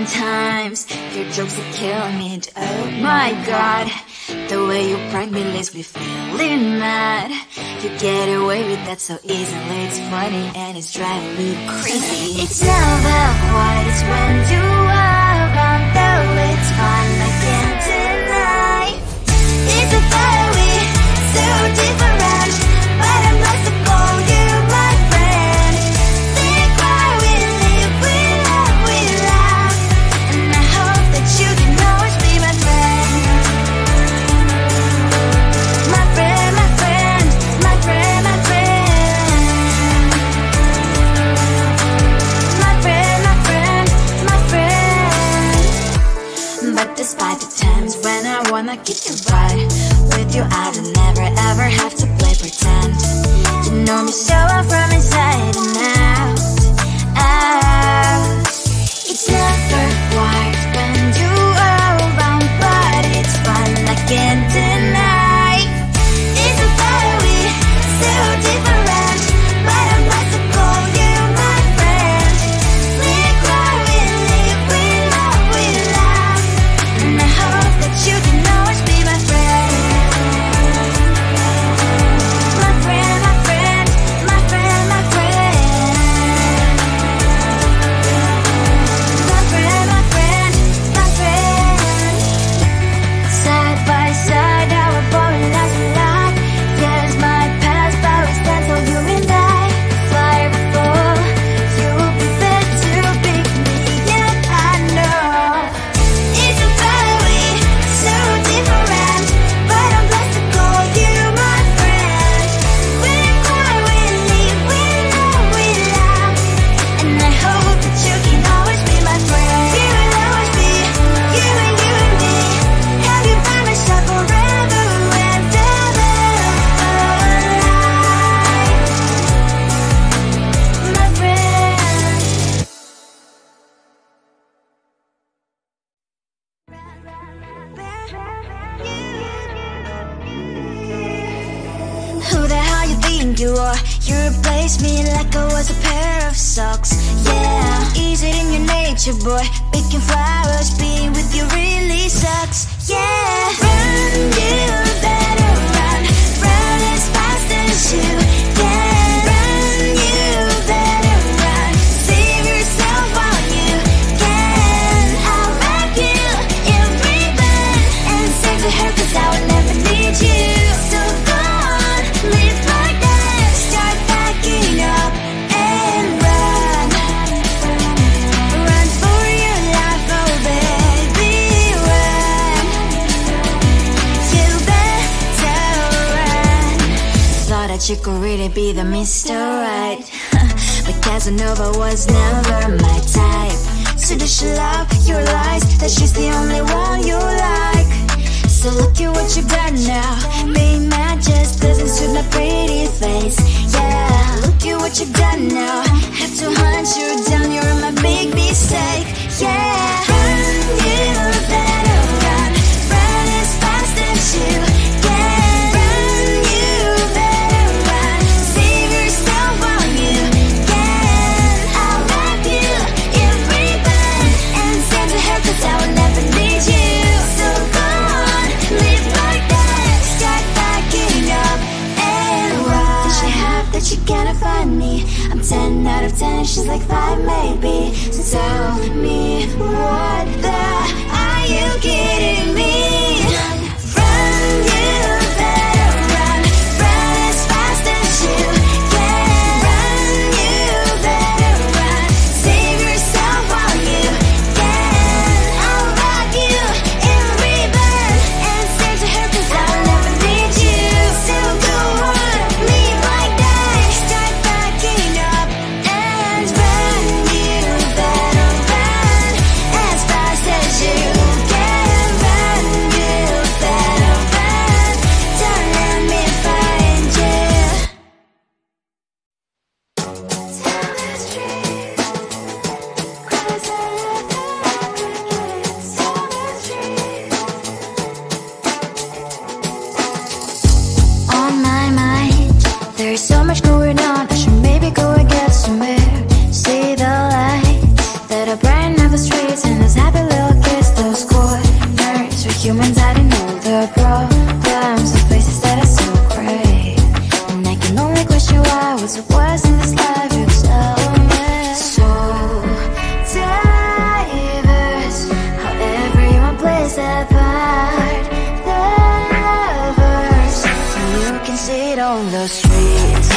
sometimes your jokes are killing me. Oh my god, the way you prank me leaves me feeling mad. You get away with that so easily. It's funny and it's driving me crazy. It's never quiet, it's when you are around. Though it's fun, I can't deny. It's a very so different, but I'm blessed to call you my friend. Think why we live, we love, we laugh, and I hope that you can always be my friend. My friend, my friend, my friend, my friend. My friend, my friend, my friend. But despite the times when I wanna get you right, with you I don't never ever have to play pretend. You know me so well from inside and out, out. It's never quiet when you are around, but it's fun, I can't deny. It's a very so different, but I'm about to call you my friend. We cry, we live, we love, we laugh, and I hope that you can always be my friend. My friend, my friend, my friend, my friend. My friend, my friend, my friend. Side by side, our body lasts a lot. Yes, my past, but we stand so you and I. Fly before you will be there to pick me, yet I know it's a very so different, but I'm blessed to call you my friend. We cry, we live, we love, we laugh, and I hope that you can always be my friend. You will always be you and me. Have you by my side forever and ever. My friend. Who the hell you think you are? You replaced me like I was a pair of socks. Yeah, is it in your nature, boy? Picking flowers, being with you really sucks. Yeah, run, you better run. Run as fast as you can. Run, you better run. Save yourself while you can. I'll wrap you in ribbon and send to her, 'cause I will never need you. So go on, live like that. Start backing up and run. Run for your life, oh baby, run. You better run. Thought that you could really be the Mr. Right, but Casanova was never my type. So does she love your lies, that she's the only one you like? So look at what you've done now. Being mad just doesn't suit my pretty face. Yeah, look at what you've done now. Have to hunt you down, you're my big mistake. Yeah, run, you better run. Run as fast as you can. Run, you better run. Save yourself while you can. I'll wrap you in ribbon and send to her, 'cause I will never need you. So go on, live like that. Start backing up and run. Does she have that you cannot find me? I'm 10 out of 10, she's like 5 maybe. So tell me, what the are you kidding me? Run, you better run. Run as fast as you can. Run, you better run. Save yourself while you can. I'll wrap you in ribbon and send to her, 'cause I'll never need you. So go on, live like that. Start backing up and run. You better run as humans hiding all their problems, the places that are so great. And I can only question why was it worse in this life, you tell me. So diverse, how everyone plays their part. Lovers, you can see it on the streets.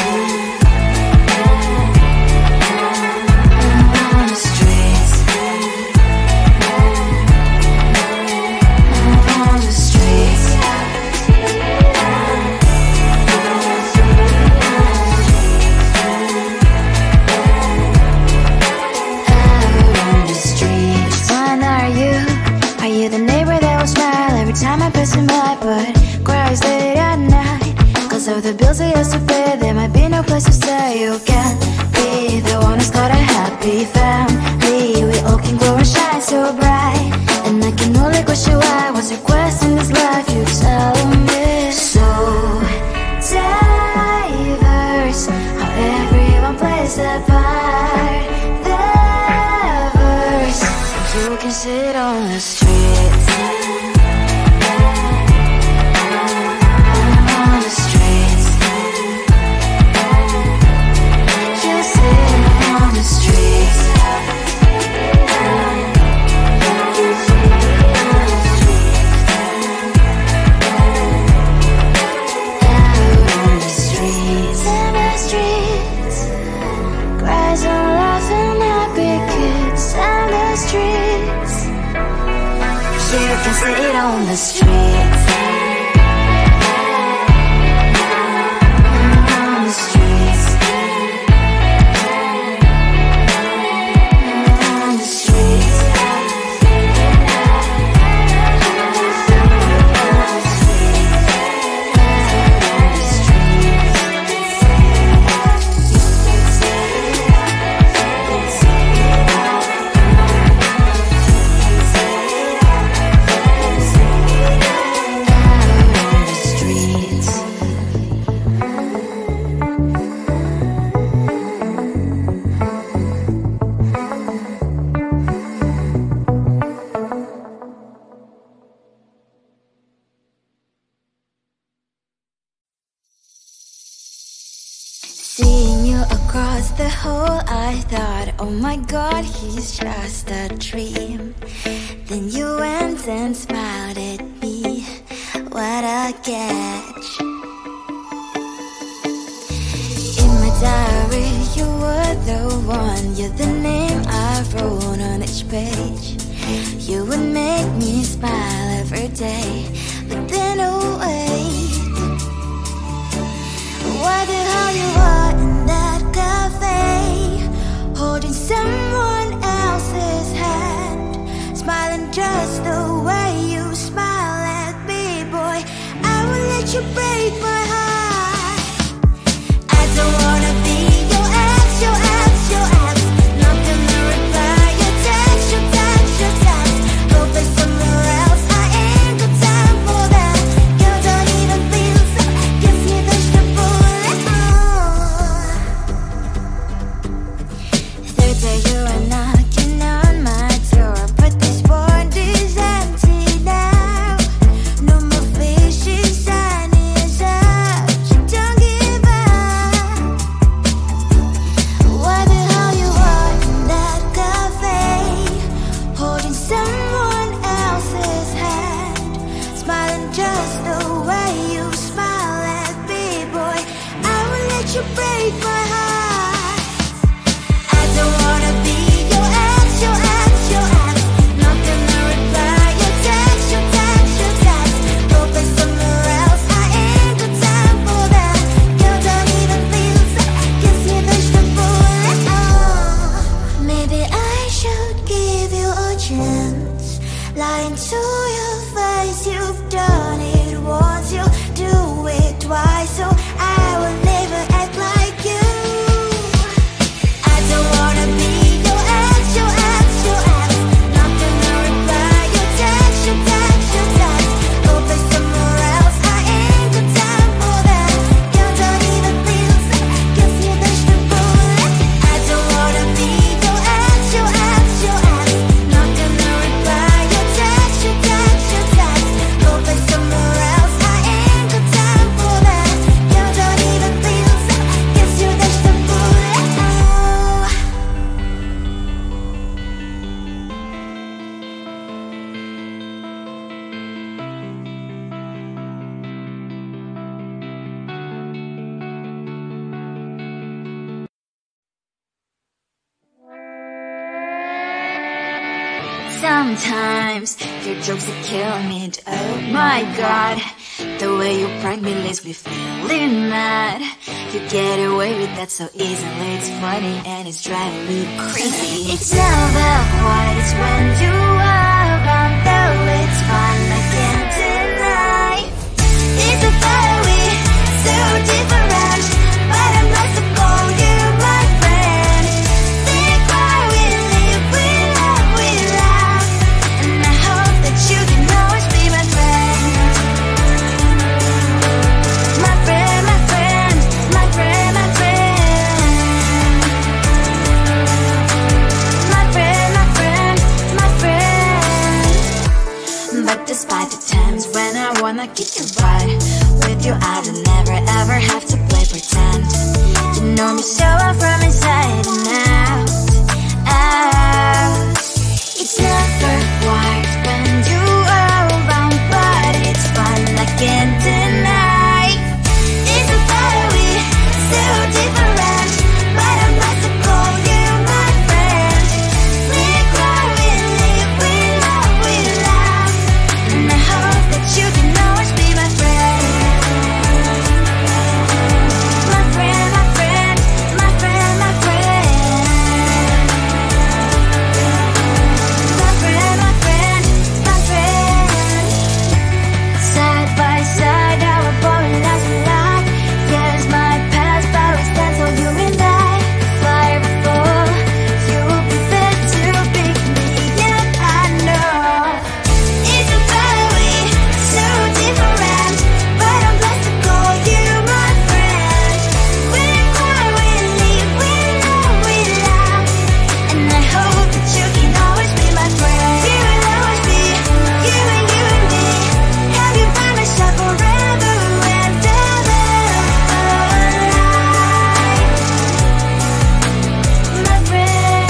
Time I pass him by, but cries late at night. Cause of the bills I used to pay, there might be no place to stay. You can't be the one who's got a happy family. We all can grow and shine so bright. And I can only question why was your quest in this life, you tell me. So diverse, how everyone plays their part. The verse, you can sit on the streets. Sit on the streets. On the streets. On the streets. Seeing you across the hall, I thought, oh my god, he's just a dream. Then you went and smiled at me. What a catch. In my diary, you were the one. You're the name I wrote on each page. You would make me smile every day. But then, oh wait, why the hell you are in that cafe, holding someone else's hand, smiling just the way you smile at me, boy. I will let you break my heart. I don't wanna be your ex, your ex, your ex. Not gonna reply your text, your text, your text. Go play somewhere else, I ain't got time for that. You don't even feel so, gives me vegetable. Third day you are knocking on my door, but this board is empty now. No more fishing sign is up. You don't give up. Why the hell you are in that cafe, holding someone else's hand, smiling just the way you smile at me, boy. I will let you break my heart. I don't wanna be your ex, your ex, your ex. Not gonna reply your text, your text, your text. Go play somewhere else, I ain't got time for that. You don't even feel so, gives me vegetable. Maybe I should give you a chance. Lying to your face, you've done it once, you do it twice. So I will never act like you. Sometimes your jokes are killing me. Oh my god, the way you prank me leaves me feeling mad. You get away with that so easily. It's funny and it's driving me crazy. It's never quite as when you are around, though it's fun, I can't deny. It's a fire we so different, but I'm not to call you my friend. Think why we live, we love, we laugh, and I hope that you can always be my friend. My friend, my friend, my friend, my friend. My friend, my friend, my friend. But despite the times when I wanna kick your butt, with you I don't never ever have to play pretend. You know me so well from inside and out, out. It's never quite when you are around, but it's fun, I can't deny. It's a fire we so different, but I'm not to call you my friend. We cry, we live, we love, we laugh, and I hope that you can always be my friend. My friend, my friend, my friend, my friend. My friend, my friend, my friend. Side by side, our boring lives we like. Yes, my past, but we stand so you and I. Fire before you will be there to pick me up, I know. It's a fire we so different, but I'm blessed to call you my friend. We cry, we live, we love, we laugh, and I hope that you can always be my friend. You will always be you and me. Have you by my side forever and ever. My friend.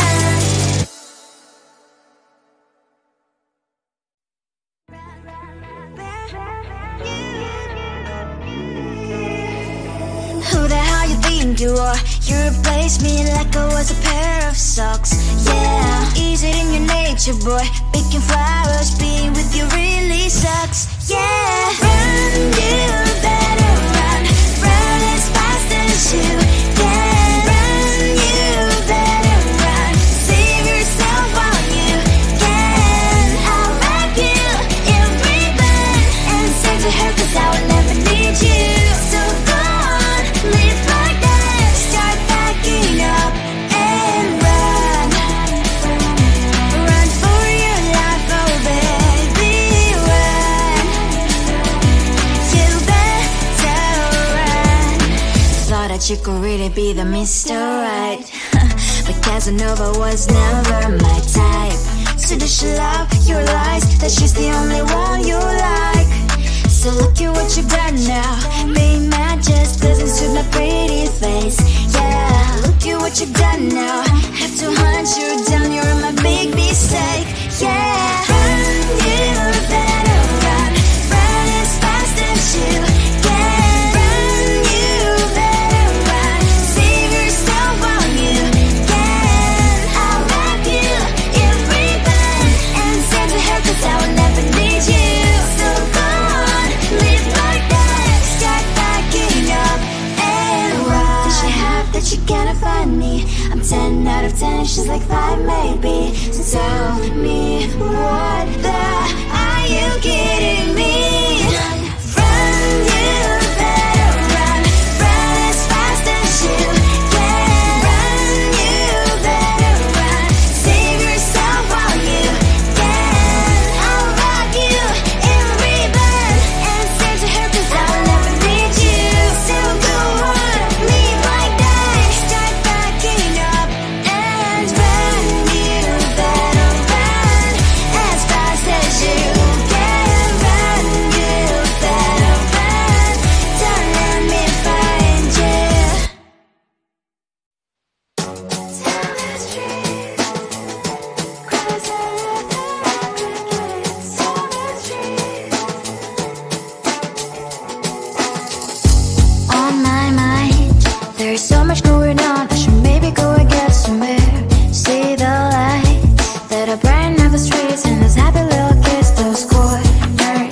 Who the hell you think you are? You replaced me like I was a pair of socks. Yeah, is it in your nature, boy? Picking flowers, being with you really sucks. Yeah, run, you better run. Run as fast as you can. Run, you better run. Save yourself while you can. I'll wrap you in ribbon and send to her, 'cause I will never need you. So go on, live like that. Start packing up and run. Run for your life, oh baby, run. You better run. Thought that you could really be the Mr. Right, but Casanova was never my type. So does she love your lies, that she's the only one you like? So look at what you've done now. Being mad just doesn't suit my pretty face. Yeah, look at what you've done now. Have to hunt you down, you're my big mistake. Yeah, run, you better run. Run as fast as you can. Run, you better run. Save yourself while you can. I'll wrap you in ribbon and send to her, 'cause I will never need you. So go on, live like that. Start packing up and run. Does she have that she cannot find me? I'm 10 out of 10, she's like 5 maybe. So tell me, what the are you kidding me? Run, you better run. Run as fast as you can. Run, you better run. Save yourself while you can. I'll wrap you in ribbon and send to her, 'cause I will never need you. So go on, live like that. Start packing up and run. You better run as fast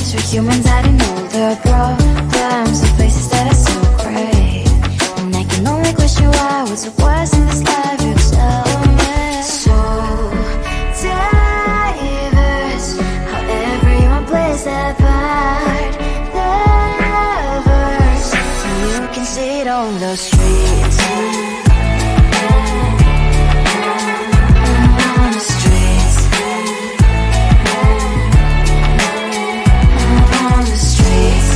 place where humans hiding all their problems, the places that are so great. And I can only question why, what's the worst in this life, you tell me. So diverse, how everyone plays their part. Lovers, and you can see it on the streets. On the streets. On the streets.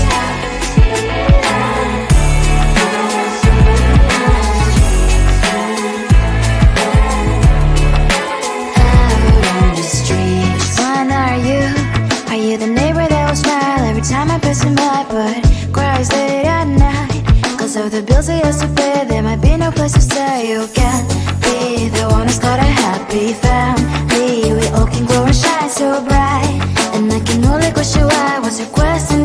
The neighbor that will smile every time I pass him by, but cries late at night. Cause of the bills he has to pay, there might be no place to stay. You can't be the one who's got a happy family. We all can glow and shine so bright, and I can only question why, what's your question